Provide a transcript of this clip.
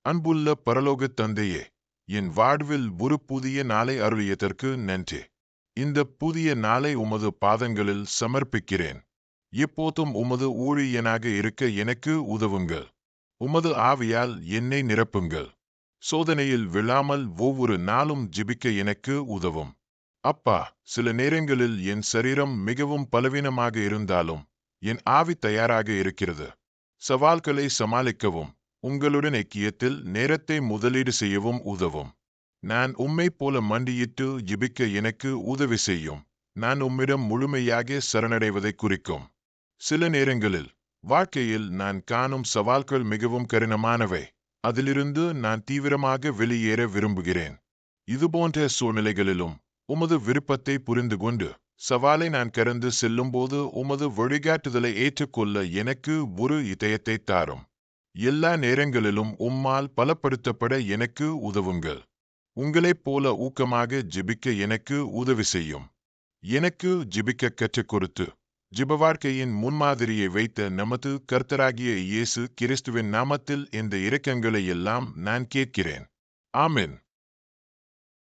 அன்புள்ள பரலோகத் தந்தையே, என் வாழ்வில் ஒரு புதிய நாளை அருளியதற்கு நன்றி. இந்த புதிய நாளை உமது பாதங்களில் சமர்ப்பிக்கிறேன். எப்போதும் உமது ஊழியனாக இருக்க எனக்கு உதவுங்கள். உமது ஆவியால் என்னை நிரப்புங்கள். சோதனையில் விழாமல் ஒவ்வொரு நாளும் ஜெபிக்க எனக்கு உதவும். அப்பா, சில நேரங்களில் என் சரீரம் மிகவும் பலவீனமாக இருந்தாலும் என் ஆவி தயாராக இருக்கிறது. சவால்களை சமாளிக்கவும் உங்களுடன் ஐக்கியத்தில் நேரத்தை முதலீடு செய்யவும் உதவும். நான் உம்மை போல மண்டியிட்டு ஜெபிக்க எனக்கு உதவி செய்யும். நான் உம்மிடம் முழுமையாக சரணடைவதை குறிக்கும். சில நேரங்களில் வாழ்க்கையில் நான் காணும் சவால்கள் மிகவும் கடினமானவை. அதிலிருந்து நான் தீவிரமாக வெளியேற விரும்புகிறேன். இதுபோன்ற சூழ்நிலைகளிலும் உமது விருப்பத்தை புரிந்து கொண்டு சவாலை நான் கடந்து செல்லும்போது உமது வழிகாட்டுதலை ஏற்றுக்கொள்ள எனக்கு ஒரு இதயத்தை தாரும். எல்லா நேரங்களிலும் உம்மால் பலப்படுத்தப்பட எனக்கு உதவுங்கள். உங்களைப் போல ஊக்கமாக ஜெபிக்க எனக்கு உதவி செய்யும். எனக்கு ஜெபிக்க கற்றுக் கொடுத்து ஜெப வாழ்க்கையின் முன்மாதிரியை வைத்த நமது கர்த்தராகிய இயேசு கிறிஸ்துவின் நாமத்தில் இந்த இரக்கங்களை எல்லாம் நான் கேட்கிறேன். ஆமென்.